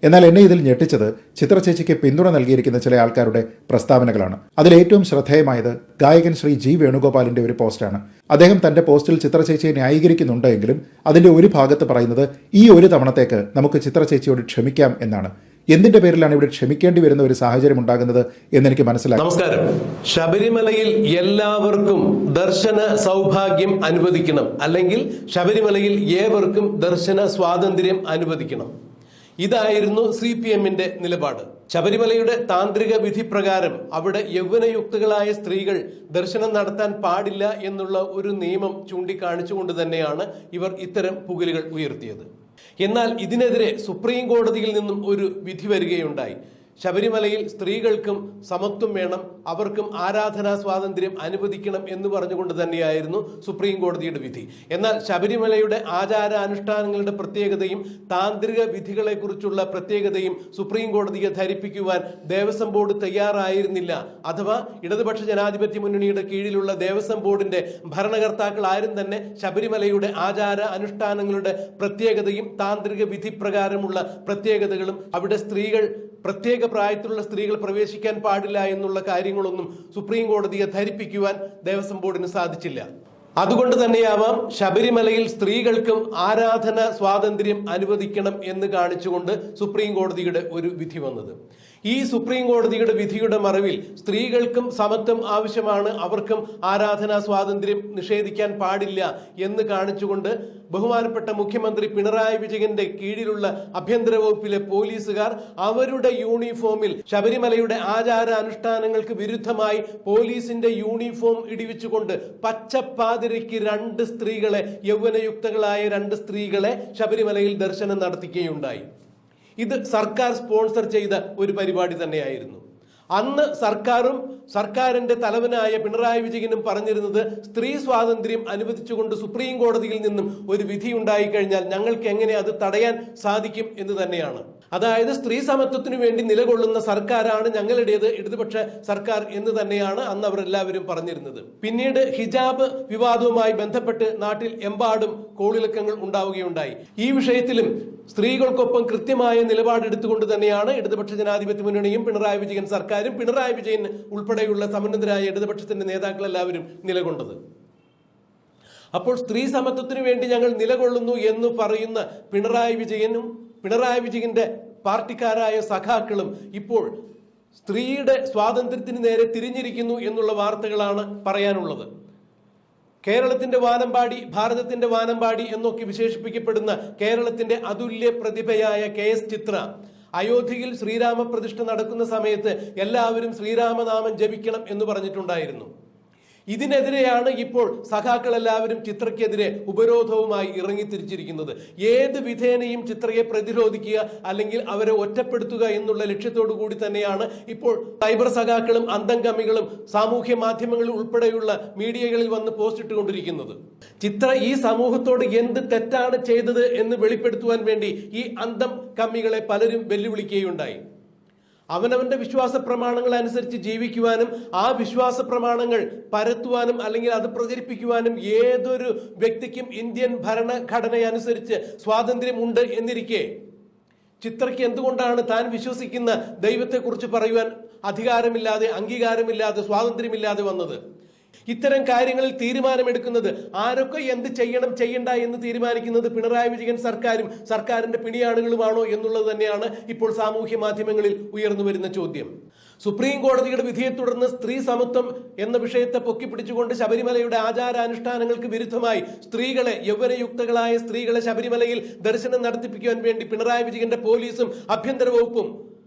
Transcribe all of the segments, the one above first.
എന്നാൽ എന്നെ ഇതിൽ ഞെട്ടിച്ചത് ചിത്ര ചേച്ചിക്ക് പിന്തുണ നൽകിയിരിക്കുന്ന ചില ആൾക്കാരുടെ പ്രസ്താവനകളാണ്. അതിലേറ്റവും ശ്രദ്ധേയമായത് ഗായകൻ ശ്രീ ജി വേണുഗോപാലിന്റെ ഒരു പോസ്റ്റാണ്. അദ്ദേഹം തന്റെ പോസ്റ്റിൽ ചിത്ര ചേച്ചിയെ ന്യായീകരിക്കുന്നുണ്ട് എങ്കിലും അതിന്റെ ഒരു ഭാഗത്ത് പറയുന്നത് ഈ ഒരു തവണത്തേക്ക് നമുക്ക് ചിത്ര ചേച്ചിയോട് ക്ഷമിക്കാം എന്നാണ്. എന്തിന്റെ പേരിലാണ് ഇവിടെ ക്ഷമിക്കേണ്ടി വരുന്ന ഒരു സാഹചര്യം ഉണ്ടാകുന്നത് എന്നെനിക്ക് മനസ്സിലായി. നമസ്കാരം. ശബരിമലയിൽ എല്ലാവർക്കും ദർശന സൗഭാഗ്യം അനുവദിക്കണം, അല്ലെങ്കിൽ ശബരിമലയിൽ ഏവർക്കും ദർശന സ്വാതന്ത്ര്യം അനുവദിക്കണം. ഇതായിരുന്നു CPMന്റെ നിലപാട്. ശബരിമലയുടെ താന്ത്രിക വിധി പ്രകാരം അവിടെ യൗവനയുക്തകളായ സ്ത്രീകൾ ദർശനം നടത്താൻ പാടില്ല എന്നുള്ള ഒരു നിയമം ചൂണ്ടിക്കാണിച്ചുകൊണ്ട് തന്നെയാണ് ഇവർ ഇത്തരം പുകലുകൾ ഉയർത്തിയത്. എന്നാൽ ഇതിനെതിരെ സുപ്രീം കോടതിയിൽ നിന്നും ഒരു വിധി വരികയുണ്ടായി. ശബരിമലയിൽ സ്ത്രീകൾക്കും സമത്വം വേണം, അവർക്കും ആരാധനാ സ്വാതന്ത്ര്യം അനുവദിക്കണം എന്ന് പറഞ്ഞുകൊണ്ട് തന്നെയായിരുന്നു സുപ്രീം കോടതിയുടെ വിധി. എന്നാൽ ശബരിമലയുടെ ആചാരാനുഷ്ഠാനങ്ങളുടെ പ്രത്യേകതയും താന്ത്രിക വിധികളെക്കുറിച്ചുള്ള പ്രത്യേകതയും സുപ്രീം കോടതിയെ ധരിപ്പിക്കുവാൻ ദേവസ്വം ബോർഡ് തയ്യാറായിരുന്നില്ല. അഥവാ ഇടതുപക്ഷ ജനാധിപത്യ മുന്നണിയുടെ കീഴിലുള്ള ദേവസ്വം ബോർഡിന്റെ ഭരണകർത്താക്കൾ ആരും തന്നെ ശബരിമലയുടെ ആചാര അനുഷ്ഠാനങ്ങളുടെ പ്രത്യേകതയും താന്ത്രിക വിധി പ്രകാരമുള്ള പ്രത്യേകതകളും അവിടെ സ്ത്രീകൾ പ്രത്യേക പ്രായത്തിലുള്ള സ്ത്രീകൾ പ്രവേശിക്കാൻ പാടില്ല എന്നുള്ള കാര്യങ്ങളൊന്നും സുപ്രീം കോടതിയെ ധരിപ്പിക്കുവാൻ ദേവസ്വം ബോർഡിന് സാധിച്ചില്ല. അതുകൊണ്ട് തന്നെയാവാം ശബരിമലയിൽ സ്ത്രീകൾക്കും ആരാധന സ്വാതന്ത്ര്യം അനുവദിക്കണം എന്ന് കാണിച്ചുകൊണ്ട് സുപ്രീം കോടതിയുടെ ഒരു വിധി വന്നത്. ഈ സുപ്രീം കോടതിയുടെ വിധിയുടെ മറവിൽ സ്ത്രീകൾക്കും സമത്വം ആവശ്യമാണ്, അവർക്കും ആരാധനാ സ്വാതന്ത്ര്യം നിഷേധിക്കാൻ പാടില്ല എന്ന് കാണിച്ചുകൊണ്ട് ബഹുമാനപ്പെട്ട മുഖ്യമന്ത്രി പിണറായി വിജയന്റെ കീഴിലുള്ള ആഭ്യന്തര വകുപ്പിലെ പോലീസുകാർ അവരുടെ യൂണിഫോമിൽ ശബരിമലയുടെ ആചാര അനുഷ്ഠാനങ്ങൾക്ക് വിരുദ്ധമായി പോലീസിന്റെ യൂണിഫോം ഇടിവിച്ചുകൊണ്ട് പച്ചപ്പാതിരയ്ക്ക് 2 സ്ത്രീകളെ, യൗവനയുക്തകളായ 2 സ്ത്രീകളെ ശബരിമലയിൽ ദർശനം നടത്തിക്കുകയുണ്ടായി. ഇത് സർക്കാർ സ്പോൺസർ ചെയ്ത ഒരു പരിപാടി തന്നെയായിരുന്നു. അന്ന് സർക്കാരിന്റെ തലവനായ പിണറായി വിജയനും പറഞ്ഞിരുന്നത് സ്ത്രീ സ്വാതന്ത്ര്യം അനുവദിച്ചുകൊണ്ട് സുപ്രീം കോടതിയിൽ നിന്നും ഒരു വിധി ഉണ്ടായി കഴിഞ്ഞാൽ ഞങ്ങൾക്ക് എങ്ങനെ അത് തടയാൻ സാധിക്കും എന്ന് തന്നെയാണ്. അതായത് സ്ത്രീ സമത്വത്തിനു വേണ്ടി നിലകൊള്ളുന്ന സർക്കാരാണ് ഞങ്ങളുടേത്, ഇടതുപക്ഷ സർക്കാർ എന്ന് തന്നെയാണ് അന്ന് അവരെല്ലാവരും പറഞ്ഞിരുന്നത്. പിന്നീട് ഹിജാബ് വിവാദവുമായി ബന്ധപ്പെട്ട് നാട്ടിൽ എമ്പാടും കോളിളക്കങ്ങൾ ഉണ്ടാവുകയുണ്ടായി. ഈ വിഷയത്തിലും സ്ത്രീകൾക്കൊപ്പം കൃത്യമായ നിലപാടെടുത്തുകൊണ്ട് തന്നെയാണ് ഇടതുപക്ഷ ജനാധിപത്യ മുന്നണിയും പിണറായി വിജയൻ സർക്കാരും പിണറായി വിജയൻ ഉൾപ്പെടെയുള്ള സമന്നതരായ ഇടതുപക്ഷത്തിന്റെ നേതാക്കൾ എല്ലാവരും നിലകൊണ്ടത്. അപ്പോൾ സ്ത്രീ സമത്വത്തിനു വേണ്ടി ഞങ്ങൾ നിലകൊള്ളുന്നു എന്ന് പറയുന്ന പിണറായി വിജയനും പിണറായി വിജയന്റെ പാർട്ടിക്കാരായ സഖാക്കളും ഇപ്പോൾ സ്ത്രീയുടെ സ്വാതന്ത്ര്യത്തിന് നേരെ തിരിഞ്ഞിരിക്കുന്നു എന്നുള്ള വാർത്തകളാണ് പറയാനുള്ളത്. കേരളത്തിന്റെ വാനമ്പാടി, ഭാരതത്തിന്റെ വാനമ്പാടി എന്നൊക്കെ വിശേഷിപ്പിക്കപ്പെടുന്ന കേരളത്തിന്റെ അതുല്യ പ്രതിഭയായ KS ചിത്ര അയോധ്യയിൽ ശ്രീരാമ പ്രതിഷ്ഠ നടക്കുന്ന സമയത്ത് എല്ലാവരും ശ്രീരാമനാമം ജപിക്കണം എന്ന് പറഞ്ഞിട്ടുണ്ടായിരുന്നു. ഇതിനെതിരെയാണ് ഇപ്പോൾ സഖാക്കൾ എല്ലാവരും ചിത്രയ്ക്കെതിരെ ഉപരോധവുമായി ഇറങ്ങിത്തിരിച്ചിരിക്കുന്നത്. ഏത് വിധേനയും ചിത്രയെ പ്രതിരോധിക്കുക അല്ലെങ്കിൽ അവരെ ഒറ്റപ്പെടുത്തുക എന്നുള്ള ലക്ഷ്യത്തോടു കൂടി തന്നെയാണ് ഇപ്പോൾ സൈബർ സഖാക്കളും അന്തംഗമികളും സാമൂഹ്യ മാധ്യമങ്ങളിൽ ഉൾപ്പെടെയുള്ള മീഡിയകളിൽ വന്ന് പോസ്റ്റ് ഇട്ടുകൊണ്ടിരിക്കുന്നത്. ചിത്ര ഈ സമൂഹത്തോട് എന്ത് തെറ്റാണ് ചെയ്തത് എന്ന് വെളിപ്പെടുത്തുവാൻ വേണ്ടി ഈ അന്തം കമ്മികളെ പലരും വെല്ലുവിളിക്കുകയുണ്ടായി. അവനവന്റെ വിശ്വാസ പ്രമാണങ്ങൾ അനുസരിച്ച് ജീവിക്കുവാനും ആ വിശ്വാസ പ്രമാണങ്ങൾ പരത്തുവാനും അല്ലെങ്കിൽ അത് പ്രചരിപ്പിക്കുവാനും ഏതൊരു വ്യക്തിക്കും ഇന്ത്യൻ ഭരണഘടനയനുസരിച്ച് സ്വാതന്ത്ര്യമുണ്ട് എന്നിരിക്കെ ചിത്രയ്ക്ക് എന്തുകൊണ്ടാണ് താൻ വിശ്വസിക്കുന്ന ദൈവത്തെക്കുറിച്ച് പറയുവാൻ അധികാരമില്ലാതെ, അംഗീകാരമില്ലാതെ, സ്വാതന്ത്ര്യമില്ലാതെ വന്നത്? ഇത്തരം കാര്യങ്ങളിൽ തീരുമാനമെടുക്കുന്നത് ആരൊക്കെ എന്ത് ചെയ്യണം ചെയ്യണ്ട എന്ന് തീരുമാനിക്കുന്നത് പിണറായി വിജയൻ സർക്കാരും സർക്കാരിന്റെ പിണിയാളുകളുമാണോ എന്നുള്ളത് തന്നെയാണ് ഇപ്പോൾ സാമൂഹ്യ മാധ്യമങ്ങളിൽ ഉയർന്നു വരുന്ന ചോദ്യം. സുപ്രീം കോടതിയുടെ വിധിയെ തുടർന്ന് സ്ത്രീ സമത്വം എന്ന വിഷയത്തെ പൊക്കിപ്പിടിച്ചുകൊണ്ട് ശബരിമലയുടെ ആചാരാനുഷ്ഠാനങ്ങൾക്ക് വിരുദ്ധമായി സ്ത്രീകളെ, യൗവനയുക്തകളായ സ്ത്രീകളെ ശബരിമലയിൽ ദർശനം നടത്തിപ്പിക്കുവാൻ വേണ്ടി പിണറായി വിജയന്റെ പോലീസും ആഭ്യന്തര വകുപ്പും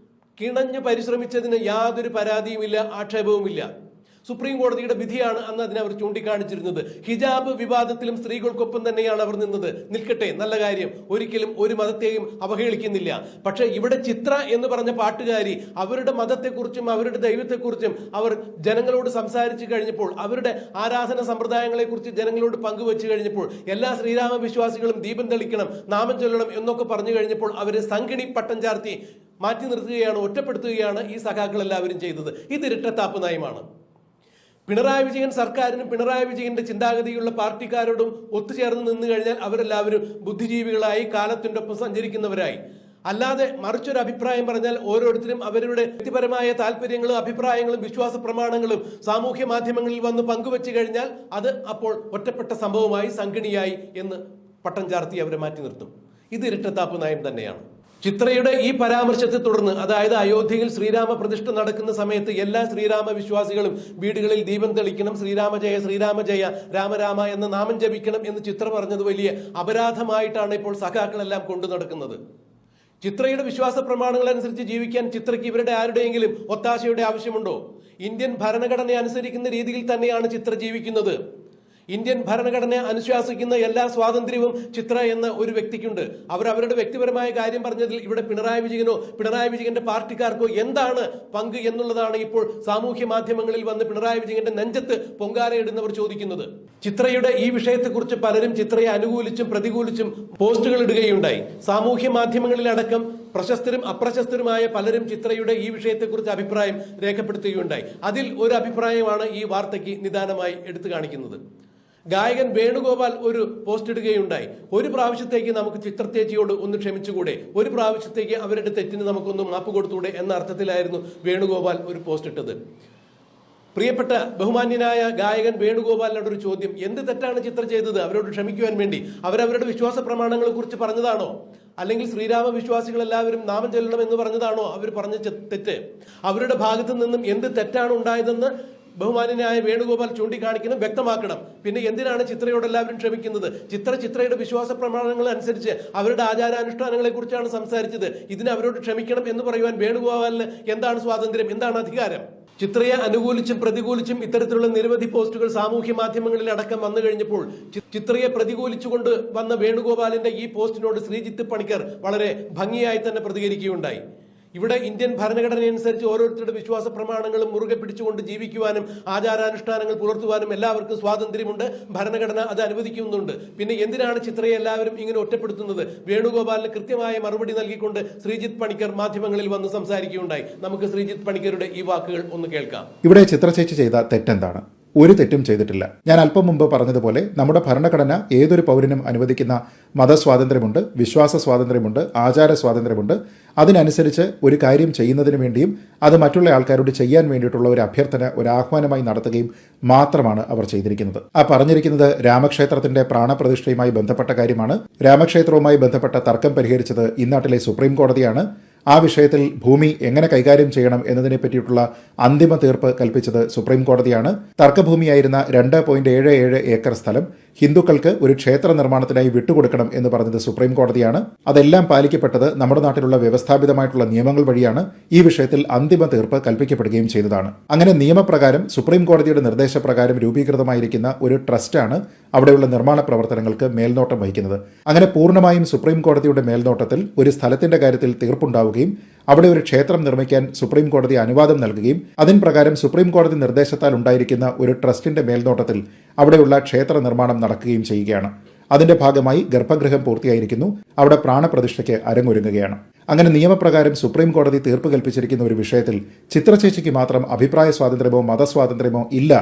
കിണഞ്ഞു പരിശ്രമിച്ചതിന് യാതൊരു പരാതിയുമില്ല, ആക്ഷേപവുമില്ല. സുപ്രീം കോടതിയുടെ വിധിയാണ് അന്ന് അതിനെ അവർ ചൂണ്ടിക്കാണിച്ചിരുന്നത്. ഹിജാബ് വിവാദത്തിലും സ്ത്രീകൾക്കൊപ്പം തന്നെയാണ് അവർ നിന്നത്. നിൽക്കട്ടെ, നല്ല കാര്യം, ഒരിക്കലും ഒരു മതത്തെയും അവഹേളിക്കുന്നില്ല. പക്ഷെ ഇവിടെ ചിത്ര എന്ന് പറഞ്ഞ പാട്ടുകാരി അവരുടെ മതത്തെക്കുറിച്ചും അവരുടെ ദൈവത്തെക്കുറിച്ചും അവർ ജനങ്ങളോട് സംസാരിച്ചു കഴിഞ്ഞപ്പോൾ, അവരുടെ ആരാധന സമ്പ്രദായങ്ങളെ കുറിച്ച് ജനങ്ങളോട് പങ്കുവച്ചു കഴിഞ്ഞപ്പോൾ, എല്ലാ ശ്രീരാമ വിശ്വാസികളും ദീപം തെളിക്കണം, നാമം ചൊല്ലണം എന്നൊക്കെ പറഞ്ഞു കഴിഞ്ഞപ്പോൾ അവരെ സംഗിണി പട്ടം ചാർത്തി മാറ്റി നിർത്തുകയാണ്, ഒറ്റപ്പെടുത്തുകയാണ് ഈ സഖാക്കൾ എല്ലാവരും ചെയ്തത്. ഇത് ഇരട്ടത്താപ്പ് നയമാണ്. പിണറായി വിജയൻ സർക്കാരിനും പിണറായി വിജയന്റെ ചിന്താഗതിയുള്ള പാർട്ടിക്കാരോടും ഒത്തുചേർന്ന് നിന്നു കഴിഞ്ഞാൽ അവരെല്ലാവരും ബുദ്ധിജീവികളായി, കാലത്തിൻ്റെ ഒപ്പം സഞ്ചരിക്കുന്നവരായി. അല്ലാതെ മറിച്ചൊരു അഭിപ്രായം പറഞ്ഞാൽ ഓരോരുത്തരും അവരുടെ വ്യക്തിപരമായ താല്പര്യങ്ങളും അഭിപ്രായങ്ങളും വിശ്വാസ പ്രമാണങ്ങളും സാമൂഹ്യ മാധ്യമങ്ങളിൽ വന്ന് പങ്കുവെച്ചു കഴിഞ്ഞാൽ അത് അപ്പോൾ ഒറ്റപ്പെട്ട സംഭവമായി സംഗണിയായി എന്ന് പട്ടം ചാർത്തി അവരെ മാറ്റി നിർത്തും. ഇത് ഇരട്ടത്താപ്പ് നയം തന്നെയാണ്. ചിത്രയുടെ ഈ പരാമർശത്തെ തുടർന്ന്, അതായത് അയോധ്യയിൽ ശ്രീരാമ പ്രതിഷ്ഠ നടക്കുന്ന സമയത്ത് എല്ലാ ശ്രീരാമ വിശ്വാസികളും വീടുകളിൽ ദീപം തെളിക്കണം, ശ്രീരാമജയ ശ്രീരാമജയ രാമരാമ എന്ന നാമം ജപിക്കണം എന്ന് ചിത്ര പറഞ്ഞത് വലിയ അപരാധമായിട്ടാണ് ഇപ്പോൾ സഖാക്കളെല്ലാം കൊണ്ടു നടക്കുന്നത്. ചിത്രയുടെ വിശ്വാസ പ്രമാണങ്ങൾ അനുസരിച്ച് ജീവിക്കാൻ ചിത്രയ്ക്ക് ഇവരുടെ ആരുടെയെങ്കിലും ഒത്താശയുടെ ആവശ്യമുണ്ടോ? ഇന്ത്യൻ ഭരണഘടന അനുസരിക്കുന്ന രീതിയിൽ തന്നെയാണ് ചിത്ര ജീവിക്കുന്നത്. ഇന്ത്യൻ ഭരണഘടന അനുശാസിക്കുന്ന എല്ലാ സ്വാതന്ത്ര്യവും ചിത്ര എന്ന ഒരു വ്യക്തിക്കുണ്ട്. അവർ അവരുടെ വ്യക്തിപരമായ കാര്യം പറഞ്ഞതിൽ ഇവിടെ പിണറായി വിജയനോ പിണറായി വിജയന്റെ പാർട്ടിക്കാർക്കോ എന്താണ് പങ്ക് എന്നുള്ളതാണ് ഇപ്പോൾ സാമൂഹ്യ മാധ്യമങ്ങളിൽ വന്ന് പിണറായി വിജയന്റെ നെഞ്ചത്ത് പൊങ്കാലയിടുന്നവർ ചോദിക്കുന്നത്. ചിത്രയുടെ ഈ വിഷയത്തെക്കുറിച്ച് പലരും ചിത്രയെ അനുകൂലിച്ചും പ്രതികൂലിച്ചും പോസ്റ്റുകൾ ഇടുകയുണ്ടായി. സാമൂഹ്യ മാധ്യമങ്ങളിലടക്കം പ്രശസ്തരും അപ്രശസ്തരുമായ പലരും ചിത്രയുടെ ഈ വിഷയത്തെക്കുറിച്ച് അഭിപ്രായം രേഖപ്പെടുത്തുകയുണ്ടായി. അതിൽ ഒരു അഭിപ്രായമാണ് ഈ വാർത്തയ്ക്ക് നിദാനമായി എടുത്തു കാണിക്കുന്നത്. ഗായകൻ വേണുഗോപാൽ ഒരു പോസ്റ്റ് ഇടുകയുണ്ടായി. ഒരു പ്രാവശ്യത്തേക്ക് നമുക്ക് ചിത്രത്തേച്ചിയോട് ഒന്ന് ക്ഷമിച്ചുകൂടെ, ഒരു പ്രാവശ്യത്തേക്ക് അവരുടെ തെറ്റിന് നമുക്കൊന്ന് മാപ്പ് കൊടുത്തൂടെ എന്ന അർത്ഥത്തിലായിരുന്നു വേണുഗോപാൽ ഒരു പോസ്റ്റ് ഇട്ടത്. പ്രിയപ്പെട്ട ബഹുമാന്യനായ ഗായകൻ വേണുഗോപാലിനോട് ഒരു ചോദ്യം: എന്ത് തെറ്റാണ് ചിത്ര ചെയ്തത്? അവരോട് ക്ഷമിക്കുവാൻ വേണ്ടി അവരവരുടെ വിശ്വാസ പ്രമാണങ്ങളെ കുറിച്ച് പറഞ്ഞതാണോ? അല്ലെങ്കിൽ ശ്രീരാമ വിശ്വാസികൾ എല്ലാവരും നാമം ചൊല്ലണം എന്ന് പറഞ്ഞതാണോ അവർ പറഞ്ഞ തെറ്റ്? അവരുടെ ഭാഗത്തു നിന്നും എന്ത് തെറ്റാണ് ഉണ്ടായതെന്ന് ബഹുമാന്യനായ വേണുഗോപാൽ ചൂണ്ടിക്കാണിക്കണം, വ്യക്തമാക്കണം. പിന്നെ എന്തിനാണ് ചിത്രയോട് എല്ലാവരും ക്ഷമിക്കുന്നത്? ചിത്രയുടെ വിശ്വാസ പ്രമാണങ്ങൾ അനുസരിച്ച് അവരുടെ ആചാരാനുഷ്ഠാനങ്ങളെ കുറിച്ചാണ് സംസാരിച്ചത്. ഇതിന് അവരോട് ക്ഷമിക്കണം എന്ന് പറയുവാൻ വേണുഗോപാലിന് എന്താണ് സ്വാതന്ത്ര്യം, എന്താണ് അധികാരം? ചിത്രയെ അനുകൂലിച്ചും പ്രതികൂലിച്ചും ഇത്തരത്തിലുള്ള നിരവധി പോസ്റ്റുകൾ സാമൂഹ്യ മാധ്യമങ്ങളിൽ അടക്കം വന്നു കഴിഞ്ഞപ്പോൾ ചിത്രയെ പ്രതികൂലിച്ചുകൊണ്ട് വന്ന വേണുഗോപാലിന്റെ ഈ പോസ്റ്റിനോട് ശ്രീജിത്ത് പണിക്കർ വളരെ ഭംഗിയായി തന്നെ പ്രതികരിക്കുകയുണ്ടായി. ഇവിടെ ഇന്ത്യൻ ഭരണഘടനയനുസരിച്ച് ഓരോരുത്തരുടെ വിശ്വാസ പ്രമാണങ്ങളും മുറുകെ പിടിച്ചുകൊണ്ട് ജീവിക്കുവാനും ആചാരാനുഷ്ഠാനങ്ങൾ പുലർത്തുവാനും എല്ലാവർക്കും സ്വാതന്ത്ര്യമുണ്ട്. ഭരണഘടന അത് അനുവദിക്കുന്നുണ്ട്. പിന്നെ എന്തിനാണ് ചിത്രയെ എല്ലാവരും ഇങ്ങനെ ഒറ്റപ്പെടുത്തുന്നത്? വേണുഗോപാലിന് കൃത്യമായ മറുപടി നൽകിക്കൊണ്ട് ശ്രീജിത്ത് പണിക്കർ മാധ്യമങ്ങളിൽ വന്ന് സംസാരിക്കുകയുണ്ടായി. നമുക്ക് ശ്രീജിത്ത് പണിക്കരുടെ ഈ വാക്കുകൾ ഒന്ന് കേൾക്കാം. ഇവിടെ ചിത്രചേച്ചി ചെയ്ത തെറ്റെന്താണ്? ഒരു തെറ്റും ചെയ്തിട്ടില്ല. ഞാൻ അല്പം മുമ്പ് പറഞ്ഞതുപോലെ നമ്മുടെ ഭരണഘടന ഏതൊരു പൗരനും അനുവദിക്കുന്ന മതസ്വാതന്ത്ര്യമുണ്ട്, വിശ്വാസ സ്വാതന്ത്ര്യമുണ്ട്, ആചാര സ്വാതന്ത്ര്യമുണ്ട്. അതിനനുസരിച്ച് ഒരു കാര്യം ചെയ്യുന്നതിന് വേണ്ടിയും അത് മറ്റുള്ള ആൾക്കാരോട് ചെയ്യാൻ വേണ്ടിയിട്ടുള്ള ഒരു അഭ്യർത്ഥന, ഒരു ആഹ്വാനമായി നടത്തുകയും മാത്രമാണ് അവർ ചെയ്തിരിക്കുന്നത്. ആ പറഞ്ഞിരിക്കുന്നത് രാമക്ഷേത്രത്തിന്റെ പ്രാണപ്രതിഷ്ഠയുമായി ബന്ധപ്പെട്ട കാര്യമാണ്. രാമക്ഷേത്രവുമായി ബന്ധപ്പെട്ട തർക്കം പരിഹരിച്ചത് ഇന്നാട്ടിലെ സുപ്രീം കോടതിയാണ്. ആ വിഷയത്തിൽ ഭൂമി എങ്ങനെ കൈകാര്യം ചെയ്യണം എന്നതിനെ പറ്റിയിട്ടുള്ള അന്തിമ തീർപ്പ് കൽപ്പിച്ചത് സുപ്രീം കോടതിയാണ്. തർക്കഭൂമിയായിരുന്ന 2.77 ഏക്കർ സ്ഥലം ഹിന്ദുക്കൾക്ക് ഒരു ക്ഷേത്ര നിർമ്മാണത്തിനായി വിട്ടുകൊടുക്കണം എന്ന് പറഞ്ഞത് സുപ്രീം കോടതിയാണ്. അതെല്ലാം പാലിക്കപ്പെട്ടത് നമ്മുടെ നാട്ടിലുള്ള വ്യവസ്ഥാപിതമായിട്ടുള്ള നിയമങ്ങൾ വഴിയാണ്. ഈ വിഷയത്തിൽ അന്തിമ തീർപ്പ് കൽപ്പിക്കപ്പെടുകയും ചെയ്തതാണ്. അങ്ങനെ നിയമപ്രകാരം സുപ്രീം കോടതിയുടെ നിർദ്ദേശപ്രകാരം രൂപീകൃതമായിരിക്കുന്ന ഒരു ട്രസ്റ്റാണ് അവിടെയുള്ള നിർമ്മാണ പ്രവർത്തനങ്ങൾക്ക് മേൽനോട്ടം വഹിക്കുന്നത്. അങ്ങനെ പൂർണ്ണമായും സുപ്രീം കോടതിയുടെ മേൽനോട്ടത്തിൽ ഒരു സ്ഥലത്തിന്റെ കാര്യത്തിൽ തീർപ്പുണ്ടാവുകയും അവിടെ ഒരു ക്ഷേത്രം നിർമ്മിക്കാൻ സുപ്രീം കോടതി അനുവാദം നൽകുകയും അതിൻ പ്രകാരം സുപ്രീം കോടതി നിർദ്ദേശത്താൽ ഉണ്ടായിരിക്കുന്ന ഒരു ട്രസ്റ്റിന്റെ മേൽനോട്ടത്തിൽ അവിടെയുള്ള ക്ഷേത്ര നിർമ്മാണം നടക്കുകയും ചെയ്യുകയാണ്. അതിന്റെ ഭാഗമായി ഗർഭഗൃഹം പൂർത്തിയായിരിക്കുന്നു. അവിടെ പ്രാണപ്രതിഷ്ഠയ്ക്ക് അരങ്ങൊരുങ്ങുകയാണ്. അങ്ങനെ നിയമപ്രകാരം സുപ്രീം കോടതി തീർപ്പ് കൽപ്പിച്ചിരിക്കുന്ന ഒരു വിഷയത്തിൽ ചിത്രചേച്ചിക്ക് മാത്രം അഭിപ്രായ സ്വാതന്ത്ര്യമോ മതസ്വാതന്ത്ര്യമോ ഇല്ല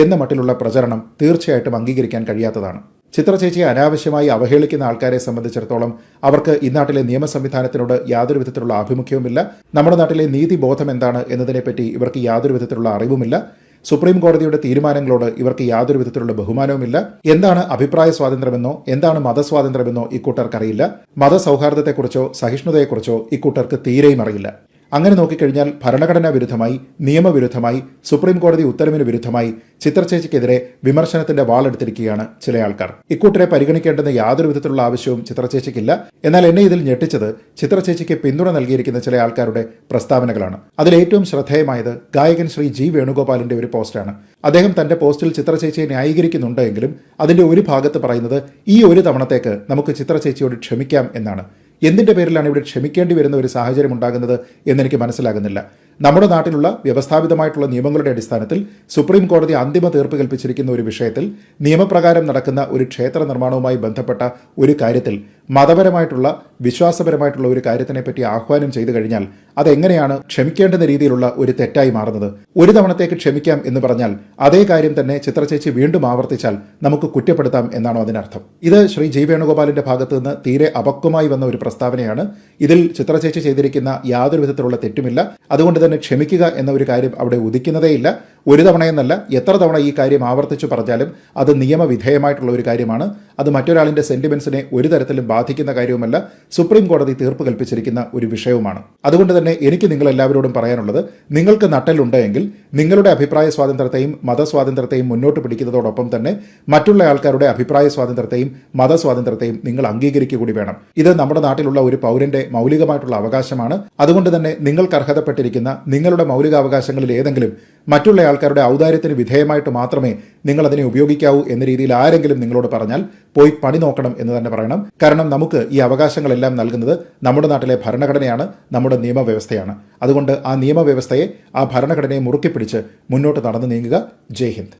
എന്ന മട്ടിലുള്ള പ്രചരണം തീർച്ചയായിട്ടും അംഗീകരിക്കാൻ കഴിയാത്തതാണ്. ചിത്രചേച്ചിയെ അനാവശ്യമായി അവഹേളിക്കുന്ന ആൾക്കാരെ സംബന്ധിച്ചിടത്തോളം അവർക്ക് ഇന്നാട്ടിലെ നിയമ സംവിധാനത്തിനോട് യാതൊരു വിധത്തിലുള്ള ആഭിമുഖ്യവുമില്ല. നമ്മുടെ നാട്ടിലെ നീതിബോധം എന്താണ് എന്നതിനെപ്പറ്റി ഇവർക്ക് യാതൊരു വിധത്തിലുള്ള അറിവുമില്ല. സുപ്രീം കോടതിയുടെ തീരുമാനങ്ങളോട് ഇവർക്ക് യാതൊരു വിധത്തിലുള്ള ബഹുമാനവുമില്ല. എന്താണ് അഭിപ്രായ സ്വാതന്ത്ര്യമെന്നോ എന്താണ് മതസ്വാതന്ത്ര്യമെന്നോ ഇക്കൂട്ടർക്കറിയില്ല. മതസൗഹാർദ്ദത്തെക്കുറിച്ചോ സഹിഷ്ണുതയെക്കുറിച്ചോ ഇക്കൂട്ടർക്ക് തീരെയും അറിയില്ല. അങ്ങനെ നോക്കിക്കഴിഞ്ഞാൽ ഭരണഘടനാ വിരുദ്ധമായി, നിയമവിരുദ്ധമായി, സുപ്രീം കോടതി ഉത്തരവിന് വിരുദ്ധമായി ചിത്രചേച്ചിക്കെതിരെ വിമർശനത്തിന്റെ വാളെടുത്തിരിക്കുകയാണ് ചില ആൾക്കാർ. ഇക്കൂട്ടരെ പരിഗണിക്കേണ്ടെന്ന യാതൊരു വിധത്തിലുള്ള ആവശ്യവും ചിത്രചേച്ചിക്കില്ല. എന്നാൽ എന്നെ ഇതിൽ ഞെട്ടിച്ചത് ചിത്രചേച്ചിക്ക് പിന്തുണ നൽകിയിരിക്കുന്ന ചില ആൾക്കാരുടെ പ്രസ്താവനകളാണ്. അതിലേറ്റവും ശ്രദ്ധേയമായത് ഗായകൻ ശ്രീ ജി വേണുഗോപാലിന്റെ ഒരു പോസ്റ്റാണ്. അദ്ദേഹം തന്റെ പോസ്റ്റിൽ ചിത്രചേച്ചിയെ ന്യായീകരിക്കുന്നുണ്ട് എങ്കിലും അതിന്റെ ഒരു ഭാഗത്ത് പറയുന്നത് ഈ ഒരു തവണത്തേക്ക് നമുക്ക് ചിത്രചേച്ചിയോട് ക്ഷമിക്കാം എന്നാണ്. എന്തിന്റെ പേരിലാണ് ഇവിടെ ക്ഷമിക്കേണ്ടി വരുന്ന ഒരു സാഹചര്യം ഉണ്ടാകുന്നത് എന്നെനിക്ക് മനസ്സിലാകുന്നില്ല. നമ്മുടെ നാട്ടിലുള്ള വ്യവസ്ഥാപിതമായിട്ടുള്ള നിയമങ്ങളുടെ അടിസ്ഥാനത്തിൽ സുപ്രീം കോടതി അന്തിമ തീർപ്പ് കൽപ്പിച്ചിരിക്കുന്ന ഒരു വിഷയത്തിൽ നിയമപ്രകാരം നടക്കുന്ന ഒരു ക്ഷേത്ര നിർമ്മാണവുമായി ബന്ധപ്പെട്ട ഒരു കാര്യത്തിൽ മതപരമായിട്ടുള്ള വിശ്വാസപരമായിട്ടുള്ള ഒരു കാര്യത്തിനെപ്പറ്റി ആഹ്വാനം ചെയ്തു കഴിഞ്ഞാൽ അതെങ്ങനെയാണ് ക്ഷമിക്കേണ്ടുന്ന രീതിയിലുള്ള ഒരു തെറ്റായി മാറുന്നത്? ഒരു തവണത്തേക്ക് ക്ഷമിക്കാം എന്ന് പറഞ്ഞാൽ അതേ കാര്യം തന്നെ ചിത്രചേച്ചി വീണ്ടും ആവർത്തിച്ചാൽ നമുക്ക് കുറ്റപ്പെടുത്താം എന്നാണോ അതിനർത്ഥം? ഇത് ശ്രീ ജി വേണുഗോപാലിന്റെ ഭാഗത്തു നിന്ന് തീരെ അപക്വമായി വന്ന ഒരു പ്രസ്താവനയാണ്. ഇതിൽ ചിത്രചേച്ചി ചെയ്തിരിക്കുന്ന യാതൊരു വിധത്തിലുള്ള തെറ്റുമില്ല. അതുകൊണ്ട് തന്നെ ക്ഷമിക്കുക എന്ന ഒരു കാര്യം അവിടെ ഉദിക്കുന്നതേയില്ല. ഒരു തവണയെന്നല്ല, എത്ര തവണ ഈ കാര്യം ആവർത്തിച്ചു പറഞ്ഞാലും അത് നിയമവിധേയമായിട്ടുള്ള ഒരു കാര്യമാണ്. അത് മറ്റൊരാളിന്റെ സെന്റിമെന്റ്സിനെ ഒരു തരത്തിലും ബാധിക്കുന്ന കാര്യവുമല്ല. സുപ്രീം കോടതി തീർപ്പ് കൽപ്പിച്ചിരിക്കുന്ന ഒരു വിഷയവുമാണ്. അതുകൊണ്ട് തന്നെ എനിക്ക് നിങ്ങൾ എല്ലാവരോടും പറയാനുള്ളത്, നിങ്ങൾക്ക് നട്ടലുണ്ടെങ്കിൽ നിങ്ങളുടെ അഭിപ്രായ സ്വാതന്ത്ര്യത്തെയും മതസ്വാതന്ത്ര്യത്തെയും മുന്നോട്ട് പിടിക്കുന്നതോടൊപ്പം തന്നെ മറ്റുള്ള ആൾക്കാരുടെ അഭിപ്രായ സ്വാതന്ത്ര്യത്തെയും മതസ്വാതന്ത്ര്യത്തെയും നിങ്ങൾ അംഗീകരിക്കുക കൂടി വേണം. ഇത് നമ്മുടെ നാട്ടിലുള്ള ഒരു പൗരന്റെ മൗലികമായിട്ടുള്ള അവകാശമാണ്. അതുകൊണ്ട് തന്നെ നിങ്ങൾക്ക് അർഹതപ്പെട്ടിരിക്കുന്ന നിങ്ങളുടെ മൗലികാവകാശങ്ങളിൽ ഏതെങ്കിലും മറ്റുള്ള ആൾക്കാരുടെ ഔദാര്യത്തിന് വിധേയമായിട്ട് മാത്രമേ നിങ്ങൾ അതിനെ ഉപയോഗിക്കാവൂ എന്ന രീതിയിൽ ആരെങ്കിലും നിങ്ങളോട് പറഞ്ഞാൽ പോയി പണി നോക്കണം എന്ന് തന്നെ പറയണം. കാരണം നമുക്ക് ഈ അവകാശങ്ങളെല്ലാം നൽകുന്നത് നമ്മുടെ നാട്ടിലെ ഭരണഘടനയാണ്, നമ്മുടെ നിയമവ്യവസ്ഥയാണ്. അതുകൊണ്ട് ആ നിയമവ്യവസ്ഥയെ, ആ ഭരണഘടനയെ മുറുക്കി പിടിച്ച് മുന്നോട്ട് നടന്നു നീങ്ങുക. ജയ് ഹിന്ദ്.